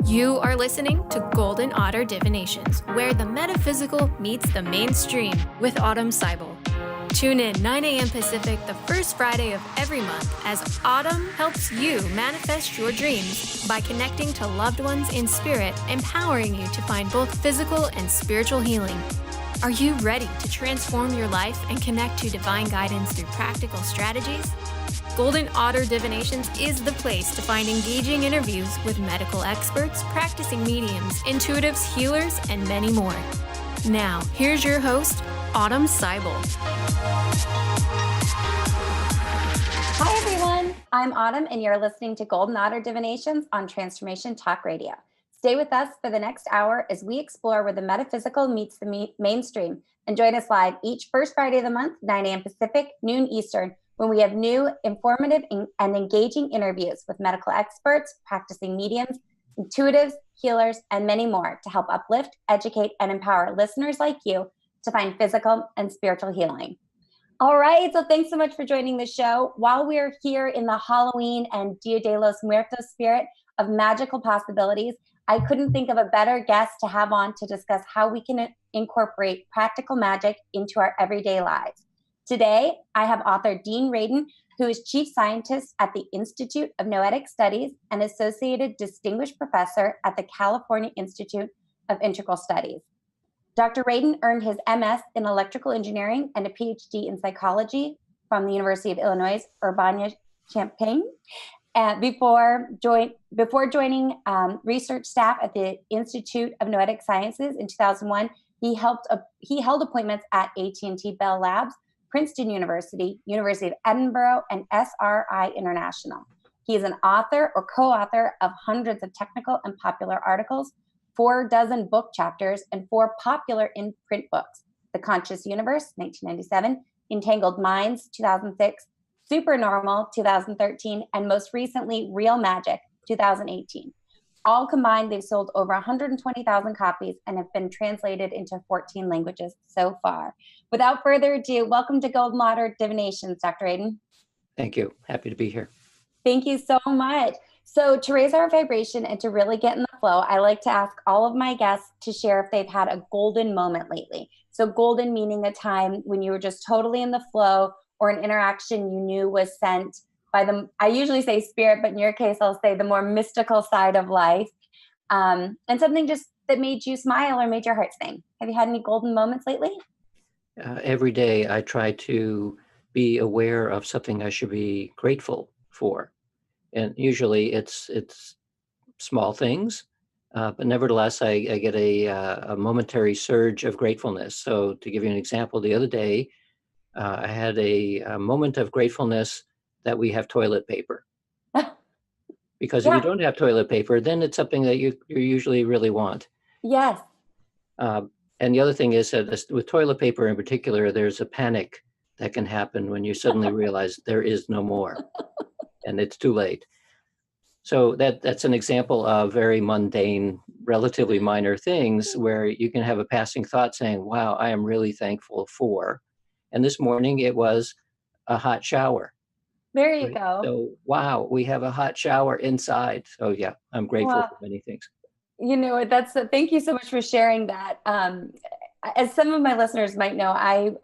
You are listening to Golden Otter Divinations, where the metaphysical meets the mainstream with Autumn Seibel. Tune in 9 a.m. Pacific the first Friday of every month as Autumn helps you manifest your dreams by connecting to loved ones in spirit, empowering you to find both physical and spiritual healing. Are you ready to transform your life and connect to divine guidance through practical strategies? Golden Otter Divinations is the place to find engaging interviews with medical experts, practicing mediums, intuitives, healers, and many more. Now, here's your host, Autumn Seibel. Hi, everyone. I'm Autumn, and you're listening to Golden Otter Divinations on Transformation Talk Radio. Stay with us for the next hour as we explore where the metaphysical meets the mainstream. And join us live each first Friday of the month, 9 a.m. Pacific, noon Eastern, when we have new, informative, and engaging interviews with medical experts, practicing mediums, intuitives, healers, and many more to help uplift, educate, and empower listeners like you to find physical and spiritual healing. All right, so thanks so much for joining the show. While we're here in the Halloween and Dia de los Muertos spirit of magical possibilities, I couldn't think of a better guest to have on to discuss how we can incorporate practical magic into our everyday lives. Today, I have author Dean Radin, who is Chief Scientist at the Institute of Noetic Studies and Associated Distinguished Professor at the California Institute of Integral Studies. Dr. Radin earned his MS in Electrical Engineering and a PhD in Psychology from the University of Illinois, Urbana-Champaign. Before joining research staff at the Institute of Noetic Sciences in 2001, he held appointments at AT&T Bell Labs, Princeton University, University of Edinburgh, and SRI International. He is an author or co-author of hundreds of technical and popular articles, 4 book chapters, and 4 popular in-print books: The Conscious Universe, 1997, Entangled Minds, 2006, Supernormal, 2013, and most recently, Real Magic, 2018. All combined, they've sold over 120,000 copies and have been translated into 14 languages so far. Without further ado, welcome to Golden Otter Divinations, Dr. Radin. Thank you. Happy to be here. Thank you so much. So to raise our vibration and to really get in the flow, I like to ask all of my guests to share if they've had a golden moment lately. So golden meaning a time when you were just totally in the flow, or an interaction you knew was sent by I usually say spirit, but in your case, I'll say the more mystical side of life, and something just that made you smile or made your heart sing. Have you had any golden moments lately? Every day I try to be aware of something I should be grateful for. And usually it's small things, but nevertheless, I get a momentary surge of gratefulness. So to give you an example, the other day, I had a moment of gratefulness that we have toilet paper. Because if you don't have toilet paper, then it's something that you usually really want. Yes. And the other thing is that with toilet paper in particular, there's a panic that can happen when you suddenly realize there is no more and it's too late. So that's an example of very mundane, relatively minor things where you can have a passing thought saying, wow, I am really thankful for. And this morning it was a hot shower. There you go. So, wow, we have a hot shower inside. So yeah, I'm grateful for many things. You know, thank you so much for sharing that. As some of my listeners might know,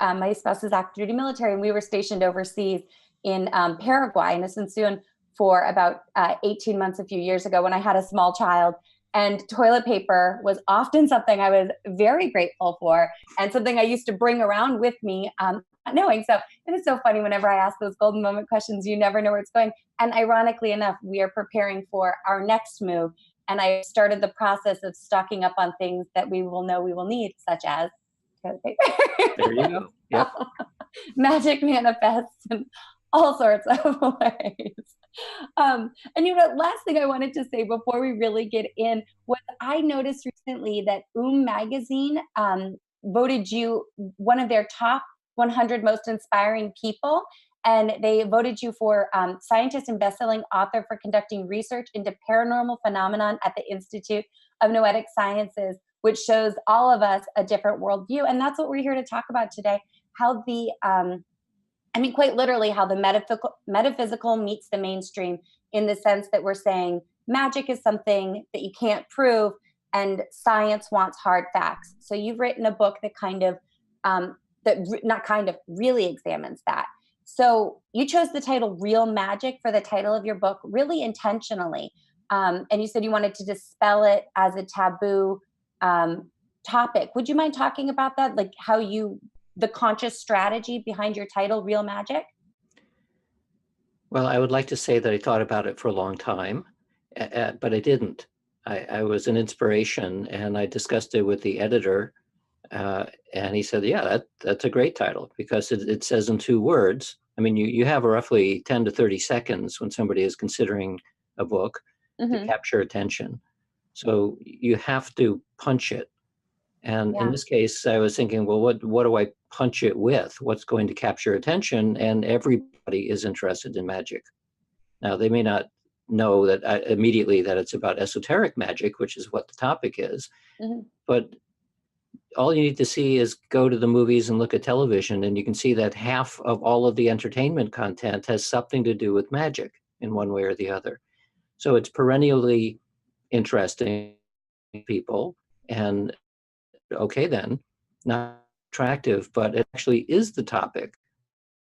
my spouse is active duty military, and we were stationed overseas in Paraguay, in Asuncion, for about 18 months a few years ago when I had a small child. And toilet paper was often something I was very grateful for, and something I used to bring around with me, not knowing. So it is so funny whenever I ask those golden moment questions, you never know where it's going. And ironically enough, we are preparing for our next move. And I started the process of stocking up on things that we will know we will need, such as toilet paper. There you go. Yep. Magic manifests in all sorts of ways. And last thing I wanted to say before we really get in was I noticed recently that magazine voted you one of their top 100 most inspiring people. And they voted you for scientist and bestselling author for conducting research into paranormal phenomenon at the Institute of Noetic Sciences, which shows all of us a different worldview. And that's what we're here to talk about today, how quite literally how the metaphysical meets the mainstream, in the sense that we're saying magic is something that you can't prove, and science wants hard facts. So you've written a book that really examines that. So you chose the title Real Magic for the title of your book really intentionally. And you said you wanted to dispel it as a taboo topic. Would you mind talking about that? Like the conscious strategy behind your title, Real Magic? Well, I would like to say that I thought about it for a long time, but I didn't. I was an inspiration, and I discussed it with the editor, and he said, yeah, that's a great title, because it says in 2 words. I mean, you have roughly 10 to 30 seconds when somebody is considering a book to capture attention. So you have to punch it. And in this case, I was thinking, well, what do I punch it with? What's going to capture attention? And everybody is interested in magic. Now, they may not know that immediately that it's about esoteric magic, which is what the topic is. But all you need to see is go to the movies and look at television, and you can see that half of all of the entertainment content has something to do with magic in one way or the other. So it's perennially interesting to people, and okay then, not attractive, but it actually is the topic of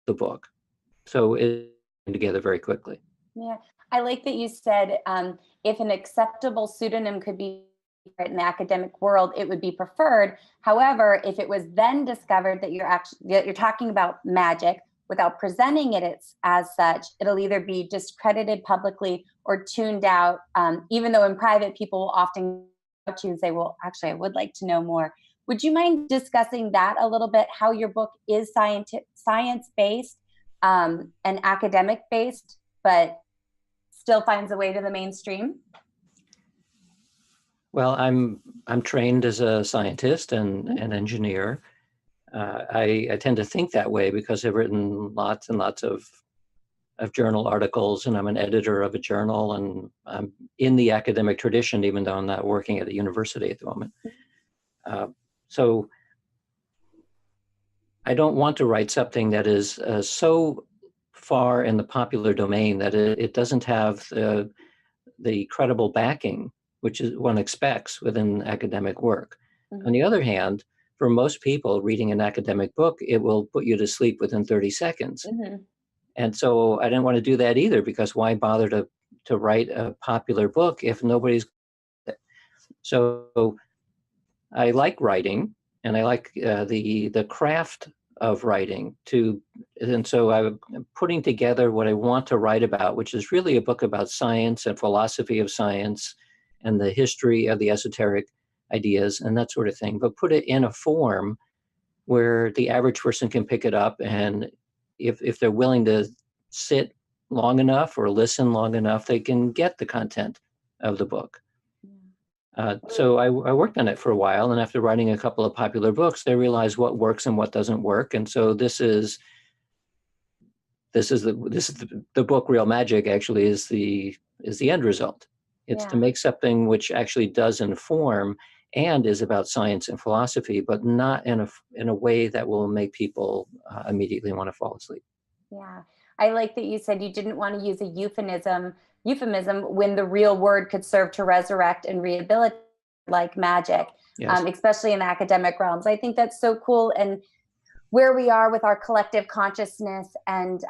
the book. So it came together very quickly. Yeah, I like that you said if an acceptable pseudonym could be in the academic world, it would be preferred. However, if it was then discovered that you're talking about magic without presenting it as such, it'll either be discredited publicly or tuned out. Even though in private, people will often go to you and say, "Well, actually, I would like to know more." Would you mind discussing that a little bit? How your book is science-based and academic-based, but still finds a way to the mainstream? Well, I'm trained as a scientist and an engineer. I tend to think that way because I've written lots and lots of journal articles, and I'm an editor of a journal, and I'm in the academic tradition, even though I'm not working at a university at the moment. So I don't want to write something that is so far in the popular domain that it doesn't have the credible backing which is one expects within academic work. On the other hand, for most people reading an academic book, it will put you to sleep within 30 seconds. And so I didn't want to do that either, because why bother to write a popular book if nobody's. So I like writing, and I like the craft of writing and so I'm putting together what I want to write about, which is really a book about science and philosophy of science and the history of the esoteric ideas and that sort of thing, but put it in a form where the average person can pick it up, and if they're willing to sit long enough or listen long enough, they can get the content of the book. So I worked on it for a while, and after writing a couple of popular books, I realized what works and what doesn't work. And so this is the book. Real Magic actually is the end result. It's to make something which actually does inform and is about science and philosophy, but not in a way that will make people immediately want to fall asleep. Yeah, I like that you said you didn't want to use a euphemism when the real word could serve to resurrect and rehabilitate, like magic, especially in academic realms. I think that's so cool. And where we are with our collective consciousness and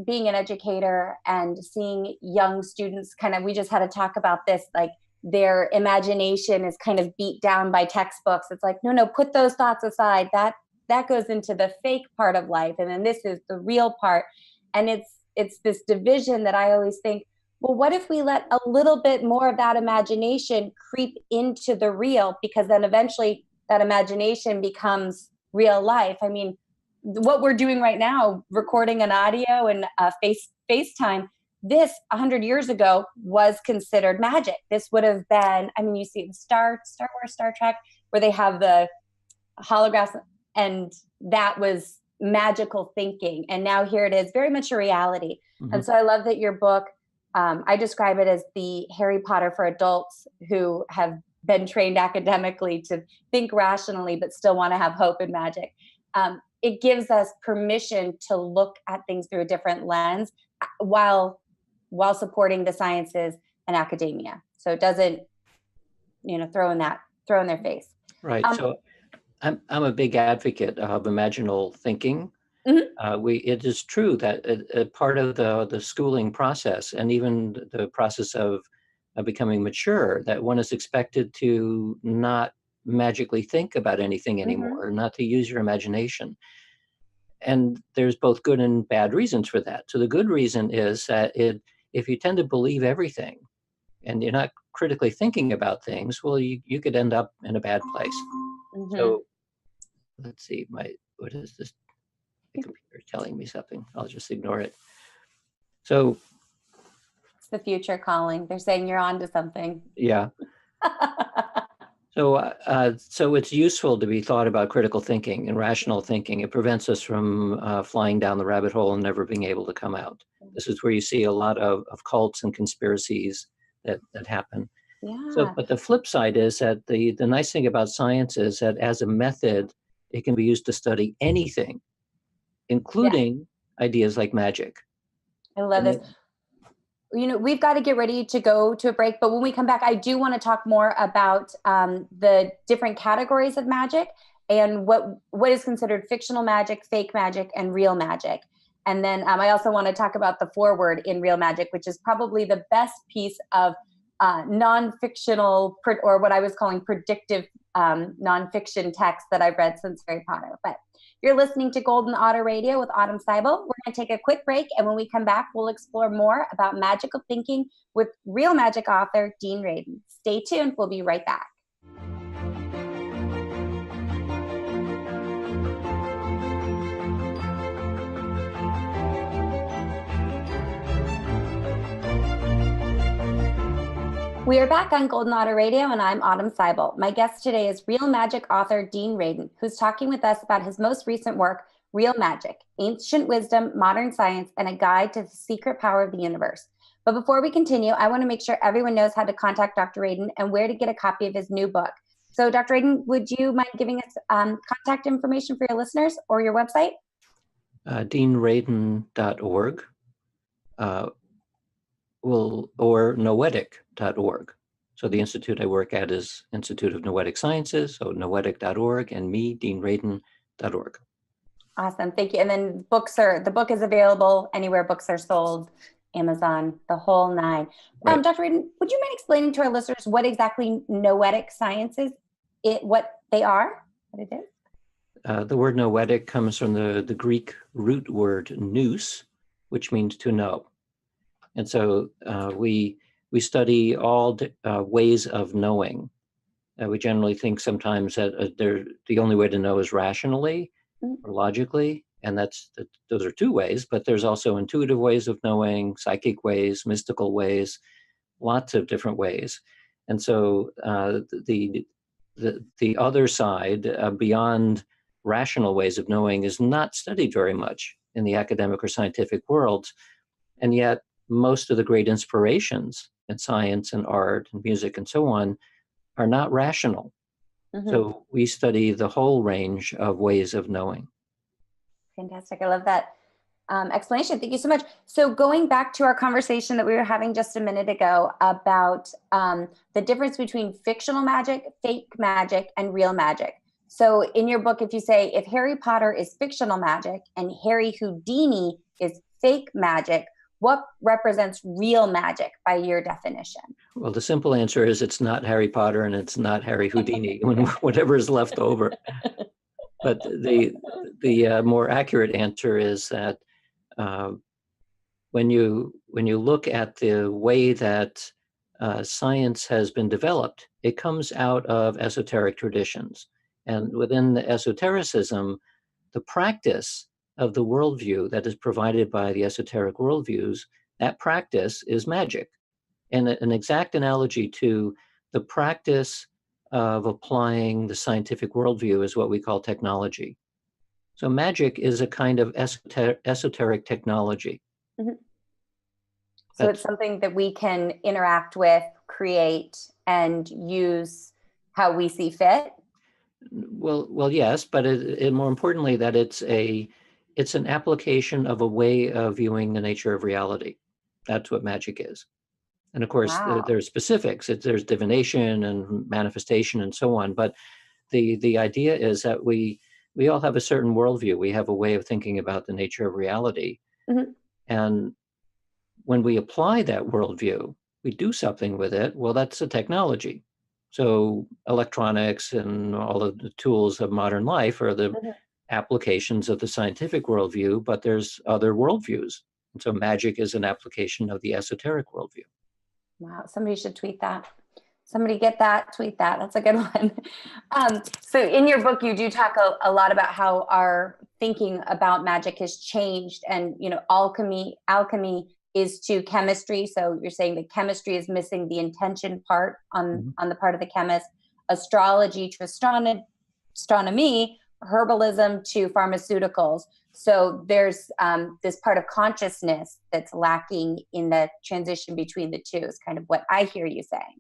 being an educator and seeing young students we just had to talk about this, like their imagination is kind of beat down by textbooks. It's like, no, put those thoughts aside. That goes into the fake part of life. And then this is the real part. And it's this division that I always think, well, what if we let a little bit more of that imagination creep into the real? Because then eventually that imagination becomes real life. I mean, what we're doing right now, recording an audio and FaceTime, this 100 years ago was considered magic. This would have been, you see the Star Wars, Star Trek, where they have the holographs, and that was magical thinking. And now here it is, very much a reality. And so I love that your book, I describe it as the Harry Potter for adults who have been trained academically to think rationally, but still want to have hope and magic. It gives us permission to look at things through a different lens while supporting the sciences and academia. So it doesn't, throw in their face. Right. So I'm a big advocate of imaginal thinking. Mhm. It is true that a part of the schooling process and even the process of becoming mature, that one is expected to not magically think about anything anymore, not to use your imagination. And there's both good and bad reasons for that. So the good reason is that if you tend to believe everything and you're not critically thinking about things, well, you could end up in a bad place. So let's see, what is this? The computer telling me something. I'll just ignore it. So It's the future calling. They're saying you're on to something. yeah. So it's useful to be thought about critical thinking and rational thinking. It prevents us from flying down the rabbit hole and never being able to come out. This is where you see a lot of cults and conspiracies that happen. Yeah. But the flip side is that the nice thing about science is that as a method, it can be used to study anything, including ideas like magic. I love this. We've got to get ready to go to a break, but when we come back, I do want to talk more about the different categories of magic and what is considered fictional magic, fake magic, and real magic. And then I also want to talk about the foreword in real magic, which is probably the best piece of non-fictional, or what I was calling predictive nonfiction text that I've read since Harry Potter. But you're listening to Golden Otter Radio with Autumn Seibel. We're going to take a quick break, and when we come back, we'll explore more about magical thinking with real magic author Dean Radin. Stay tuned. We'll be right back. We are back on Golden Otter Radio, and I'm Autumn Seibel. My guest today is real magic author Dean Radin, who's talking with us about his most recent work, Real Magic, Ancient Wisdom, Modern Science, and a Guide to the Secret Power of the Universe. But before we continue, I want to make sure everyone knows how to contact Dr. Radin and where to get a copy of his new book. So Dr. Radin, would you mind giving us contact information for your listeners or your website? DeanRadin.org. Or noetic.org. So the institute I work at is Institute of Noetic Sciences, so noetic.org, and me, deanradin.org. Awesome, thank you. And then the book is available anywhere books are sold, Amazon, the whole nine. Right. Dr. Radin, would you mind explaining to our listeners what exactly Noetic Sciences, what they are, what it is? The word noetic comes from the Greek root word nous, which means to know. And so we study all ways of knowing. We generally think sometimes that the only way to know is rationally or logically, and those are two ways. But there's also intuitive ways of knowing, psychic ways, mystical ways, lots of different ways. And so the other side, beyond rational ways of knowing, is not studied very much in the academic or scientific worlds, and yet most of the great inspirations in science and art and music and so on are not rational. So we study the whole range of ways of knowing. Fantastic. I love that explanation. Thank you so much. So going back to our conversation that we were having just a minute ago about the difference between fictional magic, fake magic, and real magic. So in your book, if you say, if Harry Potter is fictional magic and Harry Houdini is fake magic, what represents real magic by your definition? Well, the simple answer is it's not Harry Potter and it's not Harry Houdini, whatever is left over. But the more accurate answer is that when you look at the way that science has been developed, it comes out of esoteric traditions. And within the esotericism, the practice of the worldview that is provided by the esoteric worldviews, that practice is magic. And an exact analogy to the practice of applying the scientific worldview is what we call technology. So magic is a kind of esoteric technology. So it's something that we can interact with, create, and use how we see fit? Well, yes, but it more importantly that it's an application of a way of viewing the nature of reality. That's what magic is. And of course, Wow. there's specifics. There's divination and manifestation and so on. But the idea is that we all have a certain worldview. We have a way of thinking about the nature of reality. Mhm. And when we apply that worldview, we do something with it. Well, that's a technology. So electronics and all of the tools of modern life are the Mhm. applications of the scientific worldview, but there's other worldviews. And so magic is an application of the esoteric worldview. Wow. Somebody should tweet that. Somebody get that, tweet that. That's a good one. So in your book, you do talk a lot about how our thinking about magic has changed, and alchemy is to chemistry. So you're saying that chemistry is missing the intention part on Mhm. the part of the chemist, astrology to astronomy, herbalism to pharmaceuticals. So there's this part of consciousness that's lacking in the transition between the two, is kind of what I hear you saying.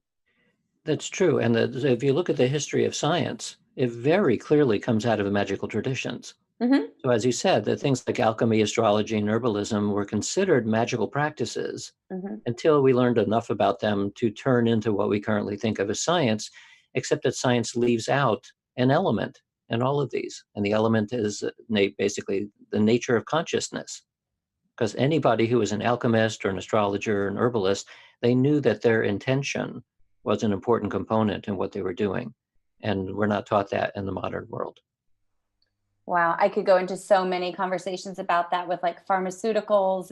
That's true. And if you look at the history of science, it very clearly comes out of the magical traditions. Hmm. So as you said, the things like alchemy, astrology, and herbalism were considered magical practices Hmm. until we learned enough about them to turn into what we currently think of as science, except that science leaves out an element in all of these. And the element is basically the nature of consciousness. Because anybody who was an alchemist or an astrologer or an herbalist, they knew that their intention was an important component in what they were doing. And we're not taught that in the modern world. Wow, I could go into so many conversations about that with like pharmaceuticals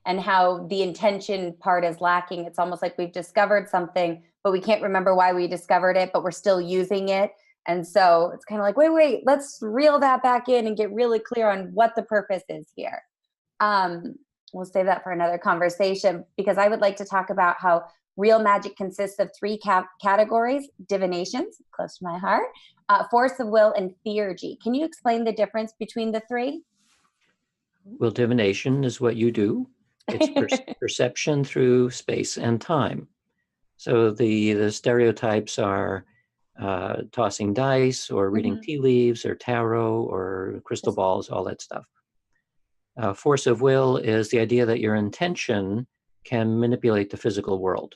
and how the intention part is lacking. It's almost like we've discovered something, but we can't remember why we discovered it, but we're still using it. And so it's kind of like, wait, let's reel that back in and get really clear on what the purpose is here. Um, we'll save that for another conversation, because I would like to talk about how real magic consists of three categories: divinations, close to my heart, force of will, and theurgy. Can you explain the difference between the three? Well, divination is what you do. It's perception through space and time. So the stereotypes are tossing dice or reading Mhm. tea leaves or tarot or crystal balls, all that stuff. Force of will is the idea that your intention can manipulate the physical world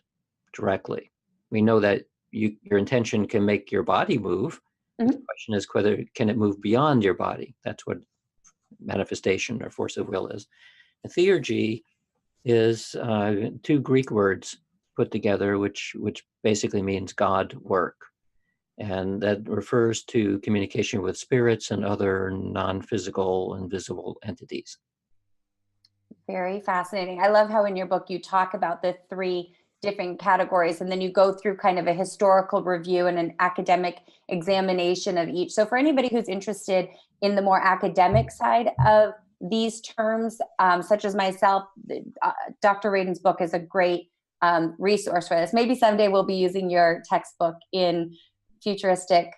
directly. We know that your intention can make your body move. But the Mhm. question is whether can it move beyond your body. That's what manifestation or force of will is. And theurgy is two Greek words put together, which basically means God work. And that refers to communication with spirits and other non-physical, invisible entities. Very fascinating. I love how in your book you talk about the three different categories, and then you go through kind of a historical review and an academic examination of each. So for anybody who's interested in the more academic side of these terms, such as myself, Dr. Radin's book is a great resource for this. Maybe someday we'll be using your textbook in futuristic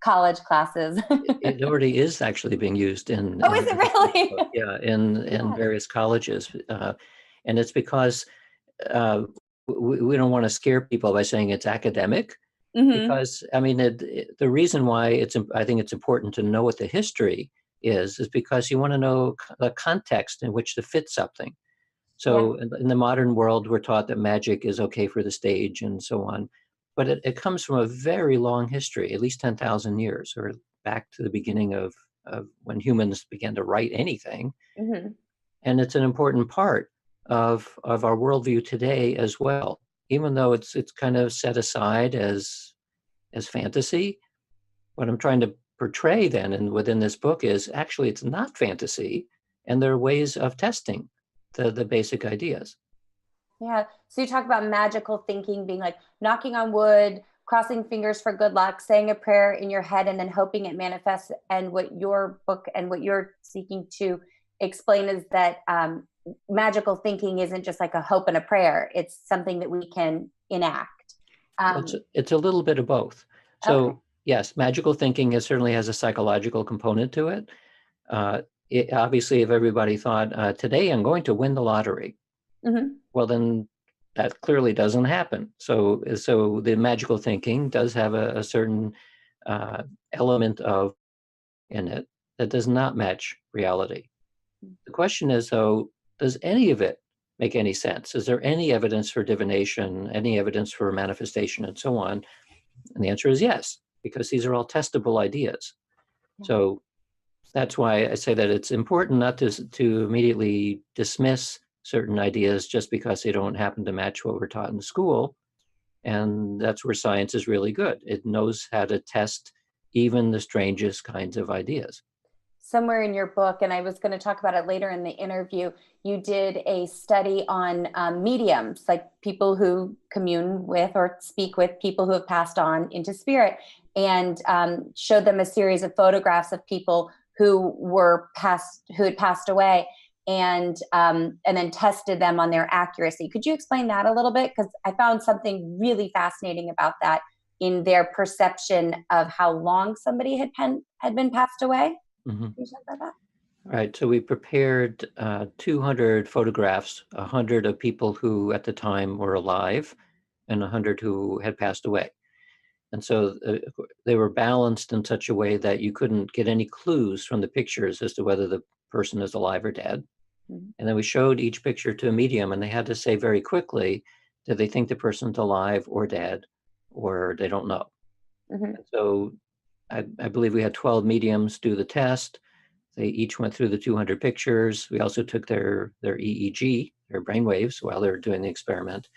college classes. It already is actually being used in Oh, is it really? yeah, in Yeah. various colleges, and it's because we don't want to scare people by saying it's academic, Hmm. because I mean the reason why I think it's important to know what the history is because you want to know the context in which to fit something. Yeah. So in the modern world, we're taught that magic is okay for the stage and so on. But it comes from a very long history, at least 10,000 years, or back to the beginning of when humans began to write anything. Hmm. And it's an important part of our worldview today as well. Even though it's kind of set aside as fantasy, what I'm trying to portray then and within this book is actually it's not fantasy, and there are ways of testing the basic ideas. Yeah. So you talk about magical thinking being like knocking on wood, crossing fingers for good luck, saying a prayer in your head, and then hoping it manifests. And what your book and what you're seeking to explain is that magical thinking isn't just like a hope and a prayer, it's something that we can enact. Well, it's a little bit of both. Okay. So yes, magical thinking certainly has a psychological component to it. Uh, Obviously, if everybody thought today I'm going to win the lottery, Hmm. well then that clearly doesn't happen. So the magical thinking does have a certain element of in it that does not match reality. The question is though, does any of it make any sense. Is there any evidence for divination, any evidence for manifestation, and so on? And the answer is yes, because these are all testable ideas. So that's why I say that it's important not to immediately dismiss certain ideas just because they don't happen to match what we're taught in school. And that's where science is really good. It knows how to test even the strangest kinds of ideas. Somewhere in your book, and I was going to talk about it later in the interview, you did a study on mediums, like people who commune with or speak with people who have passed on into spirit, and showed them a series of photographs of people who had passed away, and then tested them on their accuracy. Could you explain that a little bit? Because I found something really fascinating about that in their perception of how long somebody had been passed away. Mm-hmm. Can you talk about that? Right. So we prepared 200 photographs, 100 of people who at the time were alive and 100 who had passed away. And so they were balanced in such a way that you couldn't get any clues from the pictures as to whether the person is alive or dead. Mm-hmm. And then we showed each picture to a medium, and they had to say very quickly that they think the person's alive or dead, or they don't know. Mm-hmm. So I believe we had 12 mediums do the test. They each went through the 200 pictures. We also took their EEG, their brainwaves, while they were doing the experiment.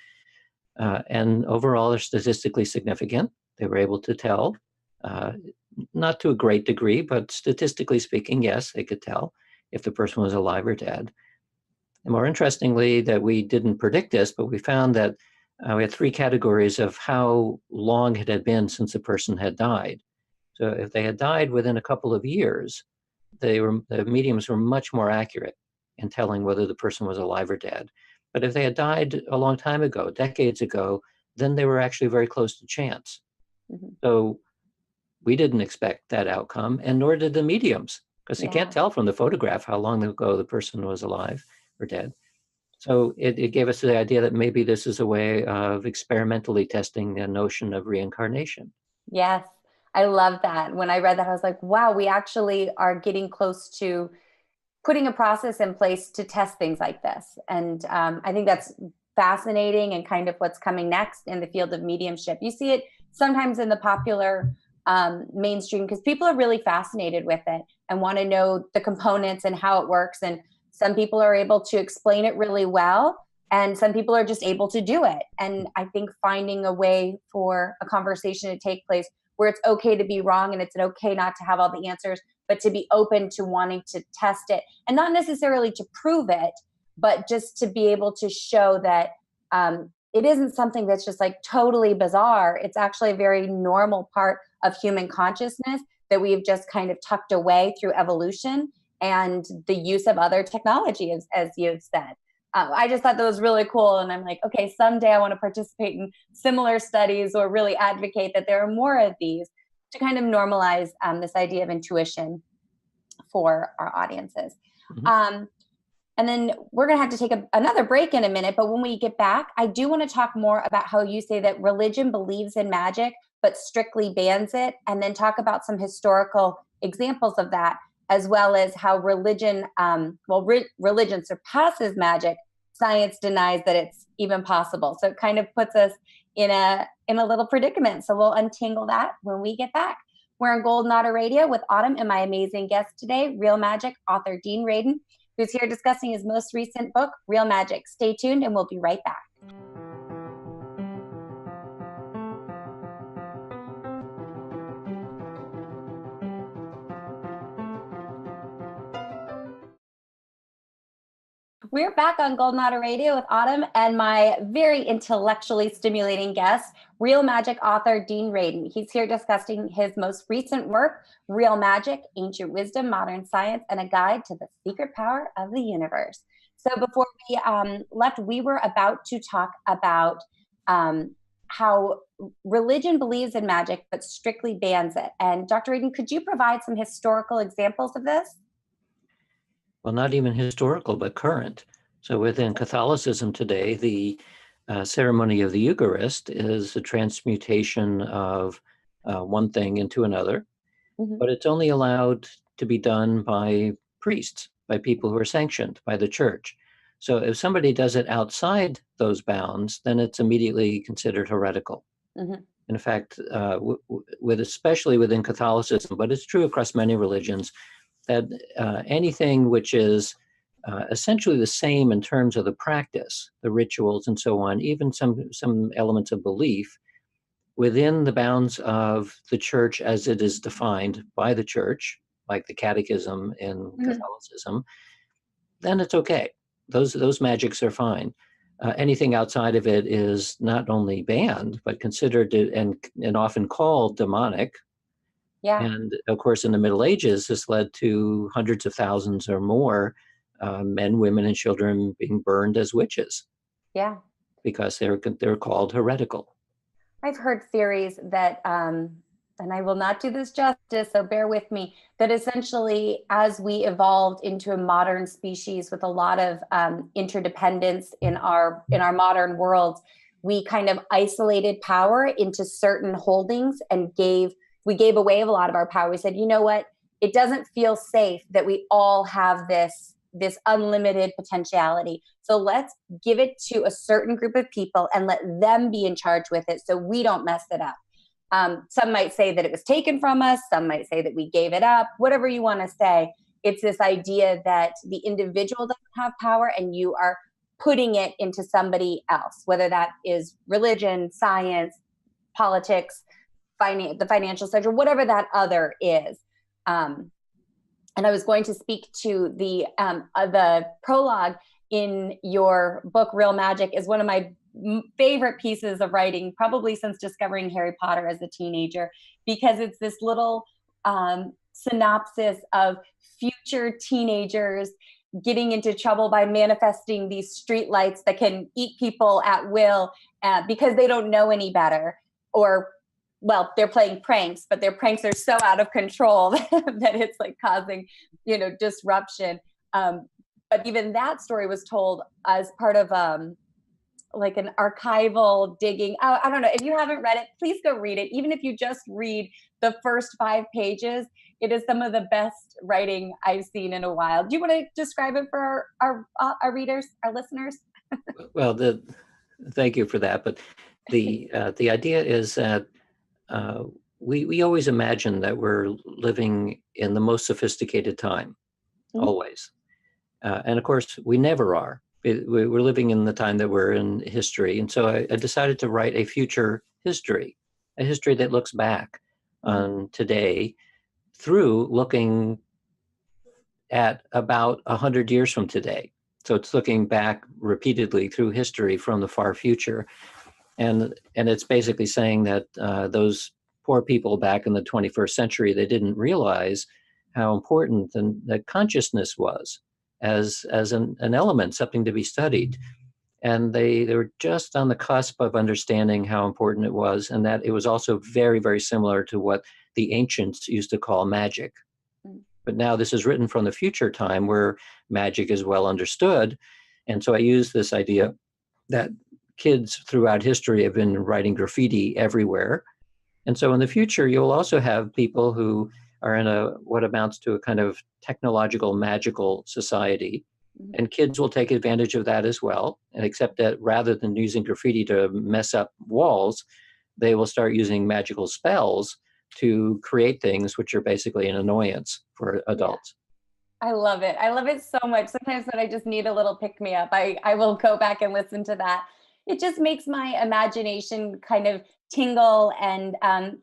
And overall, they're statistically significant. They were able to tell, not to a great degree, but statistically speaking, yes, they could tell if the person was alive or dead. And more interestingly, that we didn't predict this, but we found that we had 3 categories of how long it had been since the person had died. So if they had died within a couple of years, the mediums were much more accurate in telling whether the person was alive or dead. But if they had died a long time ago, decades ago, then they were actually very close to chance. Mm-hmm. So we didn't expect that outcome, and nor did the mediums, because you can't tell from the photograph how long ago the person was alive or dead. So it gave us the idea that maybe this is a way of experimentally testing the notion of reincarnation. Yes. I love that. When I read that, I was like, wow, we actually are getting close to putting a process in place to test things like this. And I think that's fascinating and kind of what's coming next in the field of mediumship. You see it sometimes in the popular mainstream because people are really fascinated with it and want to know the components and how it works. And some people are able to explain it really well, and some people are just able to do it. And I think finding a way for a conversation to take place where it's okay to be wrong and it's okay not to have all the answers, but to be open to wanting to test it, and not necessarily to prove it, but just to be able to show that it isn't something that's just like totally bizarre. It's actually a very normal part of human consciousness that we've just kind of tucked away through evolution and the use of other technology, as you've said. I just thought that was really cool. And I'm like, okay, someday I want to participate in similar studies or really advocate that there are more of these to kind of normalize this idea of intuition for our audiences. Mm-hmm. And then we're going to have to take another break in a minute. But when we get back, I do want to talk more about how you say that religion believes in magic, but strictly bans it. And then talk about some historical examples of that, as well as how religion, religion surpasses magic. Science denies that it's even possible. So it kind of puts us in a little predicament. So we'll untangle that when we get back. We're on Golden Otter Radio with Autumn and my amazing guest today, Real Magic author Dean Radin, who's here discussing his most recent book, Real Magic. Stay tuned and we'll be right back. We're back on Golden Otter Radio with Autumn and my very intellectually stimulating guest, Real Magic author Dean Radin. He's here discussing his most recent work, Real Magic, Ancient Wisdom, Modern Science, and a Guide to the Secret Power of the Universe. So before we left, we were about to talk about how religion believes in magic, but strictly bans it. And Dr. Radin, could you provide some historical examples of this? Well, not even historical, but current. So within Catholicism today, the ceremony of the Eucharist is a transmutation of one thing into another, mm-hmm. but it's only allowed to be done by priests, by people who are sanctioned by the church. So if somebody does it outside those bounds, then it's immediately considered heretical. Mhm. In fact, with especially within Catholicism, but it's true across many religions, that anything which is essentially the same in terms of the practice, the rituals and so on, even some elements of belief within the bounds of the church as it is defined by the church, like the catechism in Mhm. Catholicism, then it's okay. Those magics are fine. Anything outside of it is not only banned, but considered and often called demonic. Yeah. And of course, in the Middle Ages, this led to hundreds of thousands or more men, women, and children being burned as witches Yeah. because they're called heretical. I've heard theories that, and I will not do this justice, so bear with me, that essentially as we evolved into a modern species with a lot of interdependence in our modern world, we kind of isolated power into certain holdings and we gave away a lot of our power. We said, you know what, it doesn't feel safe that we all have this unlimited potentiality. So let's give it to a certain group of people and let them be in charge with it so we don't mess it up. Some might say that it was taken from us. Some might say that we gave it up. Whatever you want to say, it's this idea that the individual doesn't have power and you are putting it into somebody else, whether that is religion, science, politics, the financial sector, whatever that other is. And I was going to speak to the prologue in your book, Real Magic, is one of my favorite pieces of writing, probably since discovering Harry Potter as a teenager, because it's this little synopsis of future teenagers getting into trouble by manifesting these street lights that can eat people at will because they don't know any better, or well, they're playing pranks, but their pranks are so out of control that it's like causing, disruption. But even that story was told as part of like an archival digging. I don't know. If you haven't read it, please go read it. Even if you just read the first 5 pages, it is some of the best writing I've seen in a while. Do you want to describe it for our readers, our listeners? Well, thank you for that. But the idea is that we always imagine that we're living in the most sophisticated time, always. And of course, we never are. We're living in the time that we're in history. And so I decided to write a future history, a history that looks back on today through looking at about 100 years from today. So it's looking back repeatedly through history from the far future. And it's basically saying that those poor people back in the 21st century, they didn't realize how important that consciousness was as an element, something to be studied. And they were just on the cusp of understanding how important it was, and that it was also very, very similar to what the ancients used to call magic. But now this is written from the future time where magic is well understood. And so I use this idea that kids throughout history have been writing graffiti everywhere. And so in the future, you'll also have people who are in what amounts to a kind of technological, magical society. And kids will take advantage of that as well. And except that rather than using graffiti to mess up walls, they will start using magical spells to create things which are basically an annoyance for adults. I love it. I love it so much. Sometimes when I just need a little pick me up, I will go back and listen to that. It just makes my imagination kind of tingle and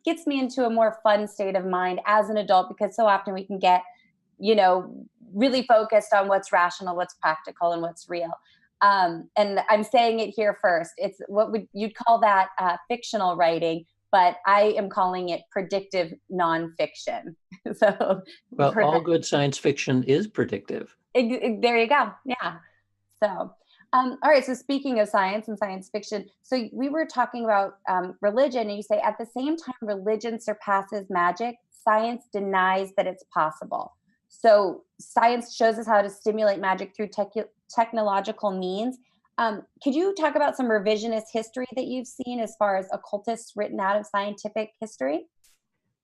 gets me into a more fun state of mind as an adult, because so often we can get, really focused on what's rational, what's practical, and what's real. And I'm saying it here first. It's you'd call that fictional writing, but I am calling it predictive nonfiction. So, well, all good science fiction is predictive. There you go. Yeah. So, all right. So speaking of science and science fiction, so we were talking about religion, and you say at the same time religion surpasses magic, science denies that it's possible. So science shows us how to stimulate magic through technological means. Could you talk about some revisionist history that you've seen as far as occultists written out of scientific history?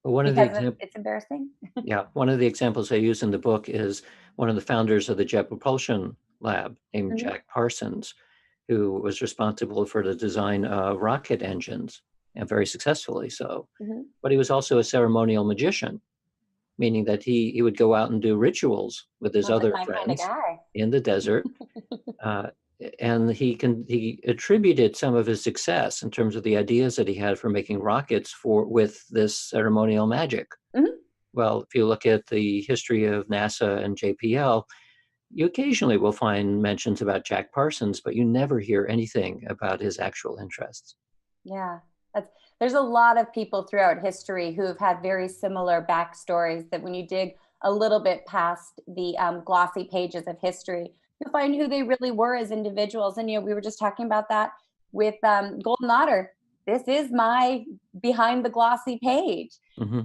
Well, it's embarrassing. Yeah, one of the examples I use in the book is one of the founders of the Jet Propulsion lab named Mhm. Jack Parsons, who was responsible for the design of rocket engines, and very successfully so. Mhm. But he was also a ceremonial magician, meaning that he would go out and do rituals with his Sounds like other my kind of friends guy. in the desert. Uh, and he attributed some of his success in terms of the ideas that he had for making rockets with this ceremonial magic. Mhm. Well, if you look at the history of NASA and JPL, you occasionally will find mentions about Jack Parsons, but you never hear anything about his actual interests. Yeah, there's a lot of people throughout history who have had very similar backstories that when you dig a little bit past the glossy pages of history, you'll find who they really were as individuals. And, we were just talking about that with Golden Otter. This is my behind the glossy page. Hmm.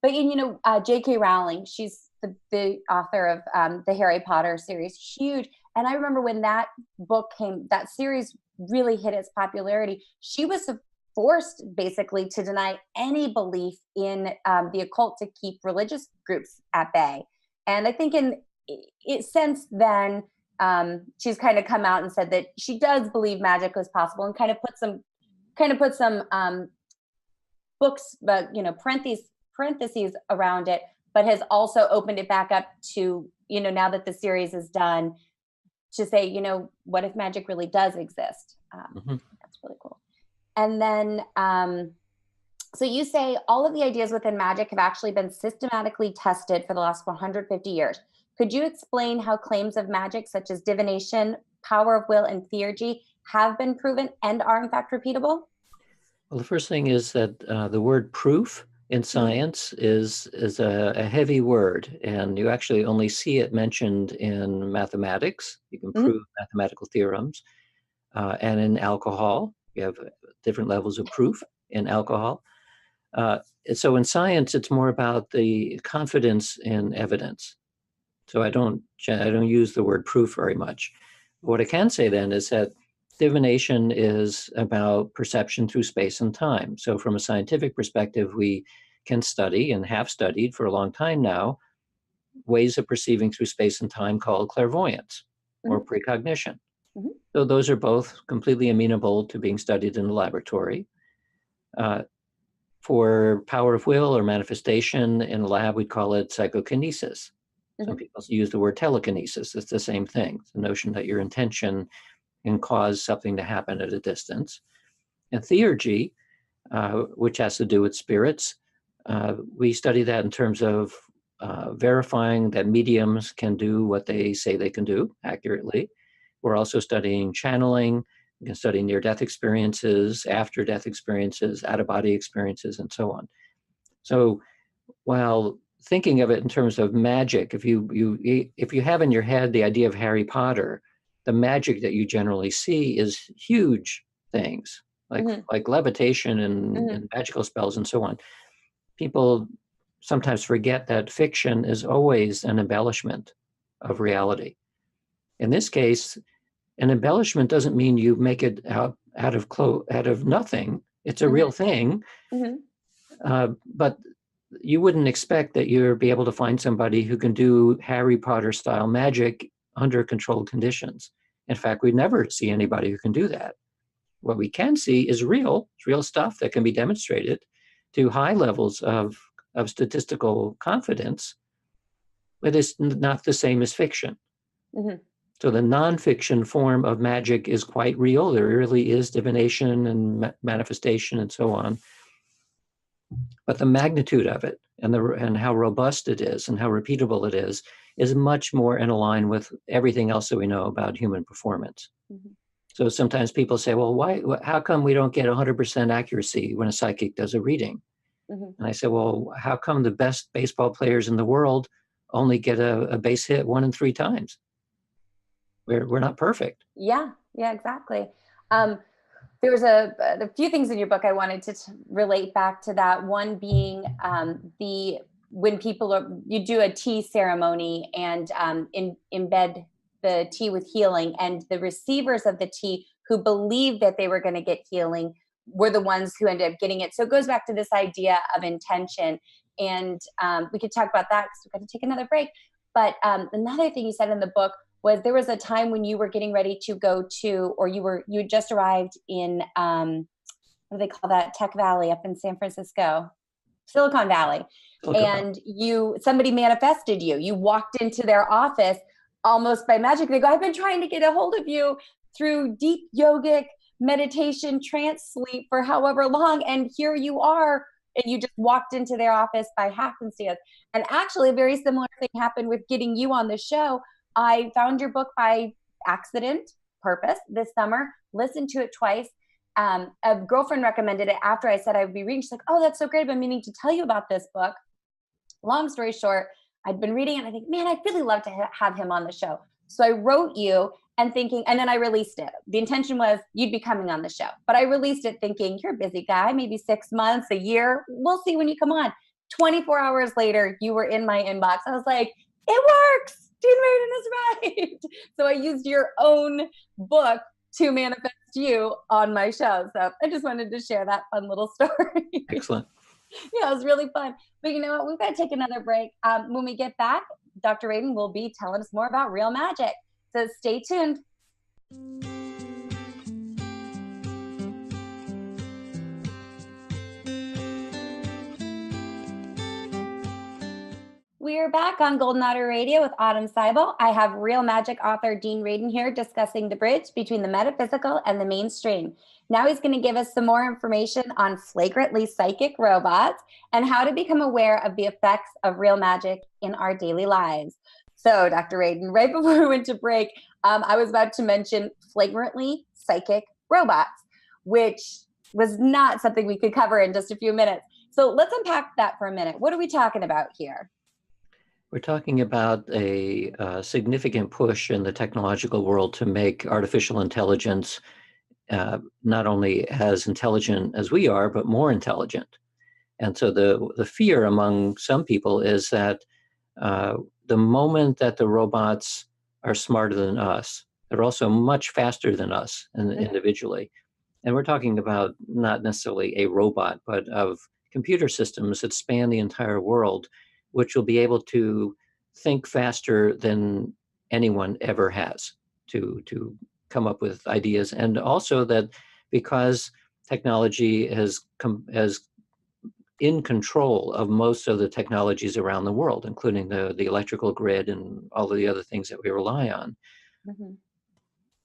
But, J.K. Rowling, she's the author of the Harry Potter series, huge. And I remember when that book came, that series really hit its popularity, she was forced basically to deny any belief in the occult to keep religious groups at bay. And I think since then, she's kind of come out and said that she does believe magic was possible, and kind of put some books, but parentheses around it, but has also opened it back up to, now that the series is done, to say, what if magic really does exist? Hmm. That's really cool. And then, so you say all of the ideas within magic have actually been systematically tested for the last 150 years. Could you explain how claims of magic, such as divination, power of will, and theurgy, have been proven and are in fact repeatable? Well, the first thing is that the word proof in science is a heavy word, and you actually only see it mentioned in mathematics. You can Mhm. prove mathematical theorems, and in alcohol. You have different levels of proof in alcohol. Uh, so in science, it's more about the confidence in evidence. So I don't use the word proof very much. What I can say then is that divination is about perception through space and time. So from a scientific perspective, we can study and have studied for a long time now ways of perceiving through space and time called clairvoyance or Mhm. precognition. Mhm. So those are both completely amenable to being studied in the laboratory. Uh, for power of will or manifestation in a lab, we'd call it psychokinesis. Some Mhm. people use the word telekinesis. It's the same thing. It's the notion that your intention can cause something to happen at a distance. And theurgy, which has to do with spirits, we study that in terms of verifying that mediums can do what they say they can do accurately. We're also studying channeling. We can study near-death experiences, after-death experiences, out-of-body experiences, and so on. So while thinking of it in terms of magic, if you have in your head the idea of Harry Potter, the magic that you generally see is huge things Mhm. like levitation Mhm. and magical spells and so on. People sometimes forget that fiction is always an embellishment of reality. In this case, an embellishment doesn't mean you make it out of nothing. It's a Mhm. real thing, Mhm. but you wouldn't expect that you'll be able to find somebody who can do Harry Potter style magic under controlled conditions. In fact, we never see anybody who can do that. What we can see is real stuff that can be demonstrated to high levels of statistical confidence, but it's not the same as fiction. Mhm. So the nonfiction form of magic is quite real. There really is divination and manifestation and so on. But the magnitude of it and how robust it is and how repeatable it is much more in line with everything else that we know about human performance. Mhm. So sometimes people say, well, how come we don't get 100% accuracy when a psychic does a reading? Mhm. And I say, well, how come the best baseball players in the world only get a base hit 1 in 3 times? We're not perfect. Yeah, yeah, exactly. Um, there was a few things in your book I wanted to relate back to that. One being the when you do a tea ceremony and embed the tea with healing, and the receivers of the tea who believed that they were going to get healing were the ones who ended up getting it. So it goes back to this idea of intention, and we could talk about that because we've got to take another break. But another thing you said in the book was there was a time when you were getting ready to go to, or you had just arrived in, what do they call that? Tech Valley up in San Francisco, Silicon Valley. Silicon Valley. And somebody manifested you. You walked into their office almost by magic. They go, I've been trying to get a hold of you through deep yogic meditation, trance sleep for however long. And here you are. And you just walked into their office by happenstance. And actually, a very similar thing happened with getting you on the show. I found your book by accident, purpose, this summer, listened to it twice. A girlfriend recommended it after I said I would be reading. She's like, oh, that's so great. I've been meaning to tell you about this book. Long story short, I'd been reading it and I think, man, I'd really love to have him on the show. So I wrote you and thinking, and then I released it. The intention was you'd be coming on the show, but I released it thinking you're a busy guy, maybe 6 months, a year. We'll see when you come on. 24 hours later, you were in my inbox. I was like, it works. Dean Radin is right. So I used your own book to manifest you on my show. So I just wanted to share that fun little story. Excellent. Yeah, it was really fun. But you know what? We've got to take another break. When we get back, Dr. Radin will be telling us more about real magic. So stay tuned. We are back on Golden Otter Radio with Autumn Seibel. I have real magic author Dean Radin here discussing the bridge between the metaphysical and the mainstream. Now he's going to give us some more information on flagrantly psychic robots and how to become aware of the effects of real magic in our daily lives. So, Dr. Radin, right before we went to break, I was about to mention flagrantly psychic robots, which was not something we could cover in just a few minutes. So let's unpack that for a minute. What are we talking about here? We're talking about a significant push in the technological world to make artificial intelligence not only as intelligent as we are, but more intelligent. And so the fear among some people is that the moment that the robots are smarter than us, they're also much faster than us individually. And we're talking about not necessarily a robot, but of computer systems that span the entire world, which will be able to think faster than anyone ever has to come up with ideas. And also that because technology is in control of most of the technologies around the world, including the electrical grid and all of the other things that we rely on. Mm-hmm.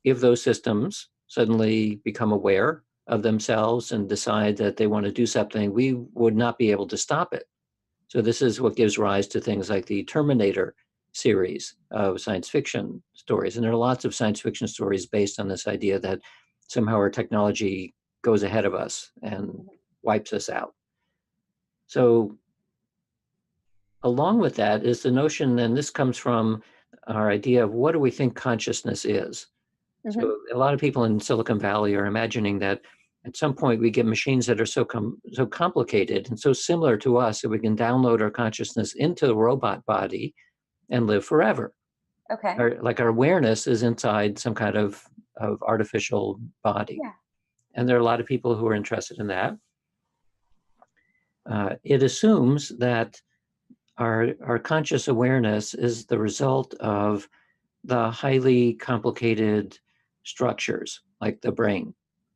If those systems suddenly become aware of themselves and decide that they want to do something, we would not be able to stop it. So this is what gives rise to things like the Terminator series of science fiction stories. And there are lots of science fiction stories based on this idea that somehow our technology goes ahead of us and wipes us out. So along with that is the notion, and this comes from our idea of what do we think consciousness is? Mm-hmm. So a lot of people in Silicon Valley are imagining that at some point we get machines that are so complicated and so similar to us that we can download our consciousness into the robot body and live forever. Okay. Our awareness is inside some kind of artificial body. Yeah. And there are a lot of people who are interested in that. It assumes that our conscious awareness is the result of the highly complicated structures like the brain.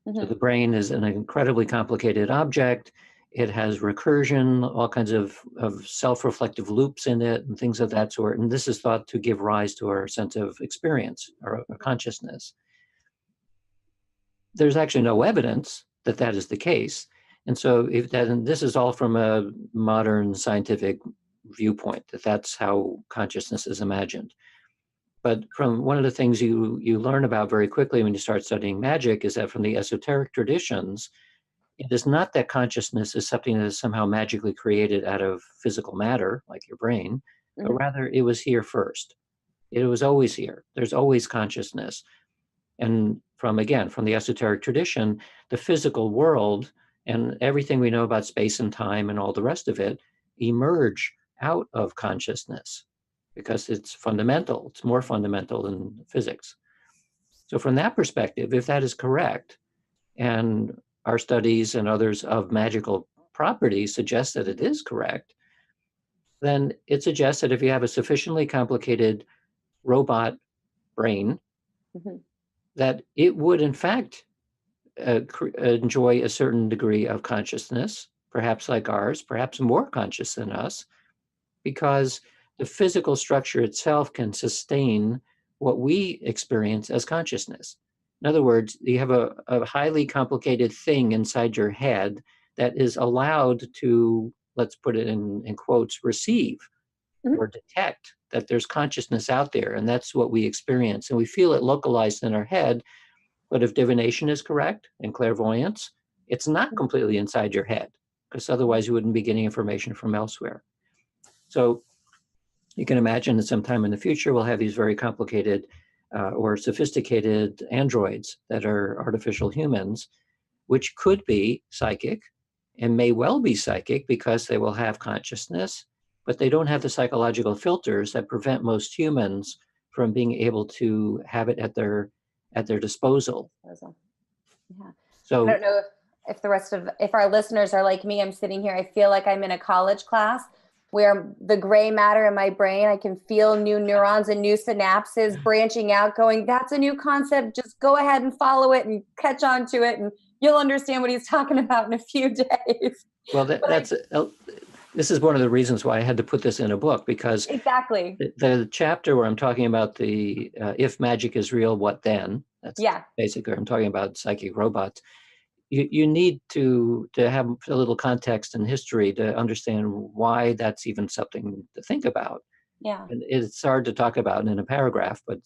Mm-hmm. So the brain is an incredibly complicated object. It has recursion, all kinds of self-reflective loops in it and things of that sort. And this is thought to give rise to our sense of experience or consciousness. There's actually no evidence that that is the case. And so and this is all from a modern scientific viewpoint, that's how consciousness is imagined. But from one of the things you learn about very quickly when you start studying magic is that from the esoteric traditions, it is not that consciousness is something that is somehow magically created out of physical matter, like your brain, mm-hmm. but rather it was here first. It was always here. There's always consciousness. And from the esoteric tradition, the physical world and everything we know about space and time and all the rest of it emerge out of consciousness because it's fundamental. It's more fundamental than physics. So from that perspective, if that is correct, and our studies and others of magical properties suggest that it is correct, then it suggests that if you have a sufficiently complicated robot brain, Mhm. that it would in fact enjoy a certain degree of consciousness, perhaps like ours, perhaps more conscious than us, because the physical structure itself can sustain what we experience as consciousness. In other words, you have a highly complicated thing inside your head that is allowed to, let's put it in quotes, receive Mhm. or detect that there's consciousness out there, and that's what we experience. And we feel it localized in our head. But if divination is correct and clairvoyance, it's not completely inside your head, because otherwise you wouldn't be getting information from elsewhere. So you can imagine that sometime in the future, we'll have these very complicated or sophisticated androids that are artificial humans, which could be psychic and may well be psychic because they will have consciousness, but they don't have the psychological filters that prevent most humans from being able to have it at their disposal. Yeah. I So don't know if our listeners are like me. I'm sitting here, I feel like I'm in a college class where the gray matter in my brain, I can feel new neurons and new synapses branching out, going, that's a new concept. Just go ahead and follow it and catch on to it, and you'll understand what he's talking about in a few days. well, this is one of the reasons why I had to put this in a book, because Exactly. the chapter where I'm talking about the if magic is real, what then? That's basically I'm talking about psychic robots. You need to have a little context and history to understand why that's even something to think about. Yeah. And it's hard to talk about in a paragraph, but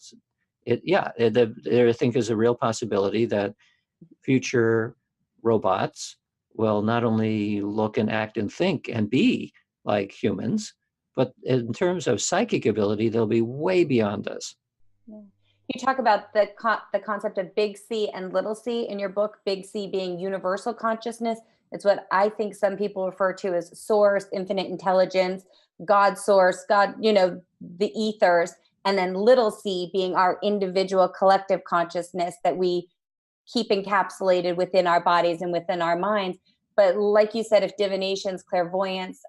there I think is a real possibility that future robots will not only look and act and think and be like humans, but in terms of psychic ability, they'll be way beyond us. Yeah. You talk about the concept of big C and little c in your book, big C being universal consciousness. It's what I think some people refer to as source, infinite intelligence, God source, God, the ethers, and then little c being our individual collective consciousness that we keep encapsulated within our bodies and within our minds. But like you said, if divinations, clairvoyance,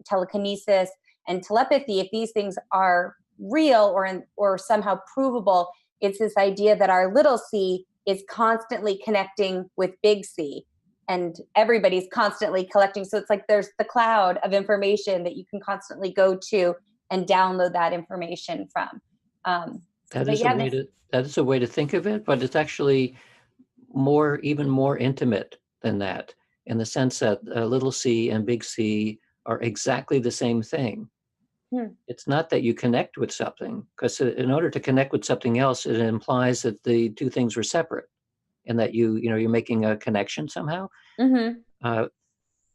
telekinesis, and telepathy, if these things are real or somehow provable, it's this idea that our little c is constantly connecting with big C, and everybody's constantly collecting. So it's like there's the cloud of information that you can constantly go to and download that information from. That is a way to think of it, but it's actually even more intimate than that, in the sense that little c and big C are exactly the same thing. It's not that you connect with something, because in order to connect with something else, it implies that the two things were separate, and that you're making a connection somehow.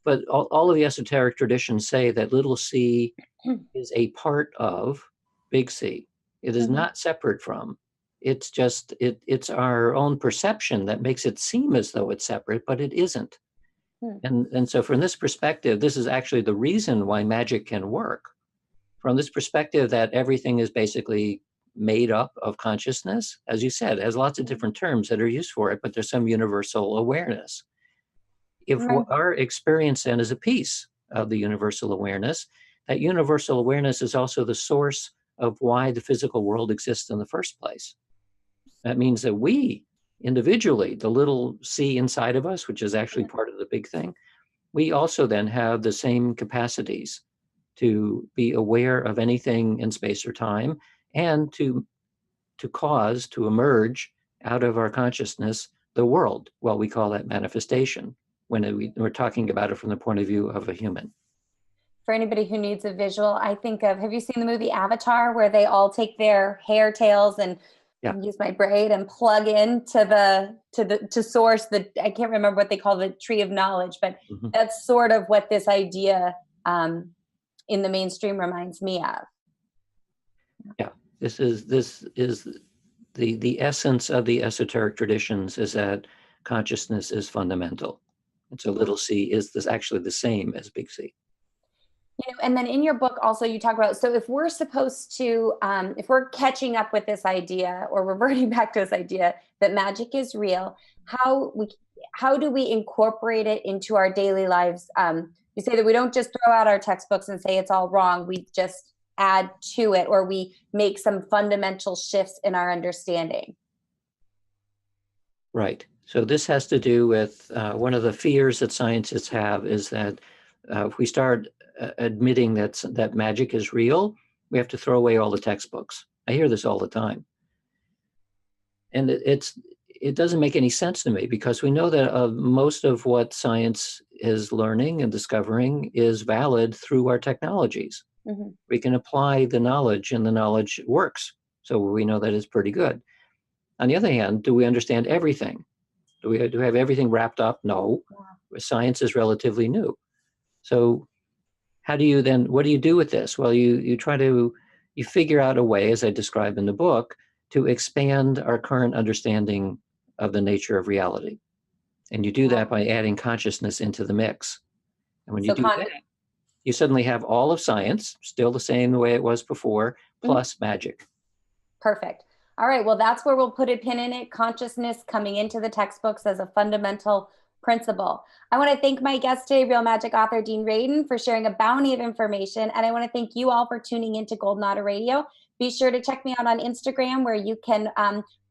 But all of the esoteric traditions say that little c is a part of big C. It is not separate from. It's just it's our own perception that makes it seem as though it's separate, but it isn't. And so from this perspective, this is actually the reason why magic can work. From this perspective that everything is basically made up of consciousness, as you said, it has lots of different terms that are used for it, but there's some universal awareness. If our experience then is a piece of the universal awareness, that universal awareness is also the source of why the physical world exists in the first place. That means that we individually, the little c inside of us, which is actually part of the big thing, we also then have the same capacities to be aware of anything in space or time, and to emerge out of our consciousness the world. Well, we call that manifestation when we're talking about it from the point of view of a human. For anybody who needs a visual, I think of, have you seen the movie Avatar, where they all take their hair tails and use my braid and plug in to source I can't remember what they call the tree of knowledge, but that's sort of what this idea in the mainstream reminds me of. Yeah, this is the essence of the esoteric traditions, is that consciousness is fundamental. And so little c is actually the same as big C. And then in your book also you talk about, so if we're supposed to, if we're catching up with this idea or reverting back to this idea that magic is real, how do we incorporate it into our daily lives? You say that we don't just throw out our textbooks and say it's all wrong. We just add to it, or we make some fundamental shifts in our understanding. Right. So this has to do with one of the fears that scientists have is that if we start admitting that magic is real, we have to throw away all the textbooks. I hear this all the time. And it doesn't make any sense to me, because we know that most of what science is learning and discovering is valid through our technologies. Mm-hmm. We can apply the knowledge, and the knowledge works. So we know that it's pretty good. On the other hand, do we understand everything? Do we have everything wrapped up? No. Yeah. Science is relatively new. So what do you do with this? Well, you figure out a way, as I describe in the book, to expand our current understanding of the nature of reality. And you do that by adding consciousness into the mix. And when you do that, you suddenly have all of science, still the same the way it was before, plus magic. Perfect. All right, well, that's where we'll put a pin in it. Consciousness coming into the textbooks as a fundamental principle. I want to thank my guest today, Real Magic author Dean Radin, for sharing a bounty of information. And I want to thank you all for tuning into Golden Otter Radio. Be sure to check me out on Instagram, where you can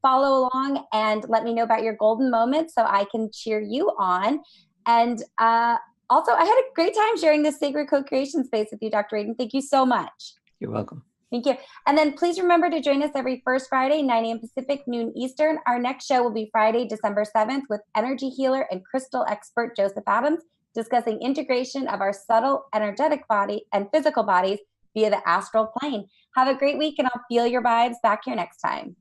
follow along and let me know about your golden moments so I can cheer you on. And also, I had a great time sharing this sacred co-creation space with you, Dr. Radin. Thank you so much. You're welcome. Thank you. And then please remember to join us every first Friday, 9 a.m. Pacific, noon Eastern. Our next show will be Friday, December 7th, with energy healer and crystal expert Joseph Adams, discussing integration of our subtle energetic body and physical bodies via the astral plane. Have a great week, and I'll feel your vibes back here next time.